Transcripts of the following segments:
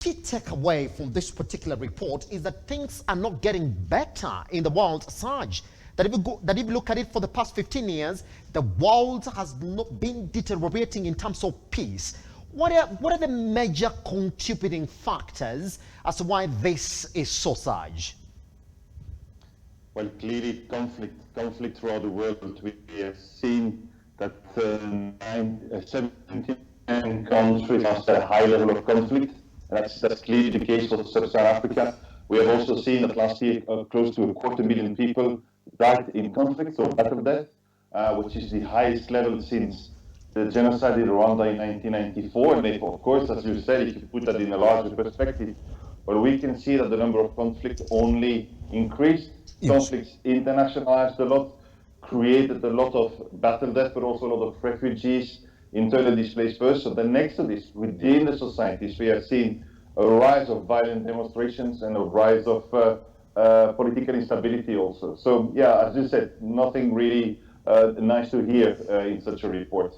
key takeaway from this particular report is that things are not getting better in the world, Serge. That if you look at it for the past 15 years, the world has not been deteriorating in terms of peace. What are the major contributing factors as to why this is so, Serge? Well, clearly conflict throughout the world. We have seen that 17 countries have a high level of conflict. That's clearly the case for Sub-Saharan Africa. We have also seen that last year close to 250,000 people died in conflict, so battle death, which is the highest level since the genocide in Rwanda in 1994. And if, of course, as you said, if you put that in a larger perspective, well, we can see that the number of conflicts only increased. Yes. Conflicts internationalized a lot, created a lot of battle death, but also a lot of refugees, internally displaced persons. Then next to this, within the societies, we have seen a rise of violent demonstrations and a rise of political instability also. So yeah, as you said, nothing really nice to hear in such a report.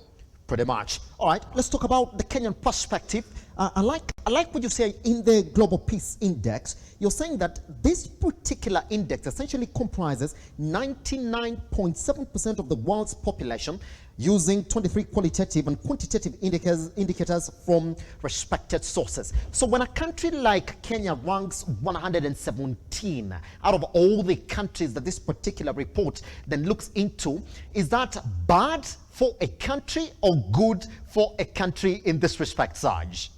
Pretty much. All right, let's talk about the Kenyan perspective. I like what you say in the Global Peace Index. You're saying that this particular index essentially comprises 99.7% of the world's population, using 23 qualitative and quantitative indicators from respected sources. So when a country like Kenya ranks 117 out of all the countries that this particular report then looks into, is that bad for a country or good for a country in this respect, Serge?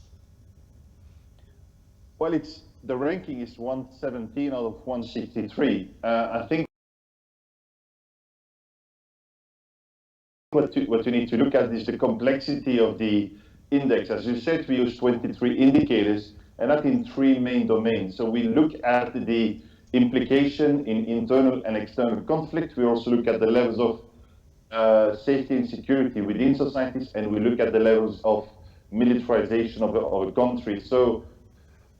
Well, the ranking is 117 out of 163. I think what you need to look at is the complexity of the index. As you said, we use 23 indicators, and that in 3 main domains. So we look at the implication in internal and external conflict. We also look at the levels of safety and security within societies, and we look at the levels of militarization of a country. So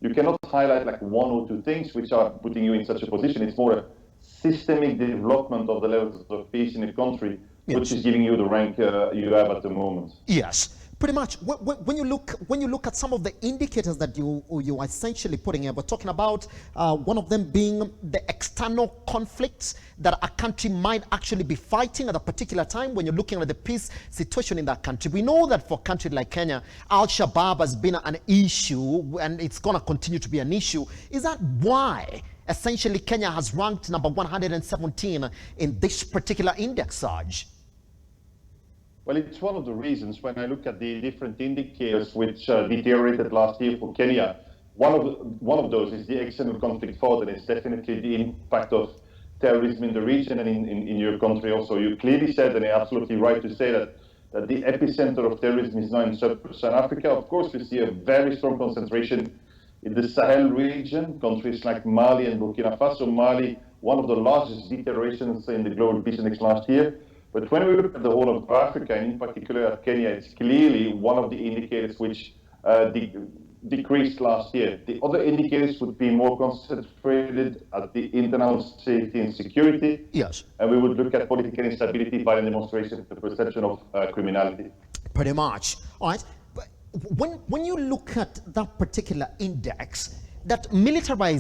you cannot highlight like 1 or 2 things which are putting you in such a position. It's more a systemic development of the levels of peace in a country, yes, which is giving you the rank you have at the moment. Yes, pretty much. When you look at some of the indicators that you are essentially putting here, we're talking about one of them being the external conflicts that a country might actually be fighting at a particular time. When you're looking at the peace situation in that country, we know that for a country like Kenya, Alshabaab has been an issue, and it's going to continue to be an issue. Is that why essentially Kenya has ranked number 117 in this particular index, Serge? Well, it's one of the reasons. When I look at the different indicators which deteriorated last year for Kenya, one of those is the external conflict fought, and it's definitely the impact of terrorism in the region and in your country also. You clearly said, and you're absolutely right to say that the epicenter of terrorism is now in Sub-Saharan Africa. Of course, we see a very strong concentration in the Sahel region, countries like Mali and Burkina Faso. Mali, one of the largest deteriorations in the Global Peace Index last year. But when we look at the whole of Africa, and in particular at Kenya, it's clearly one of the indicators which decreased last year. The other indicators would be more concentrated at the internal safety and security. Yes. And we would look at political instability, violent demonstration, the perception of criminality. Pretty much. All right. But when you look at that particular index, that militarized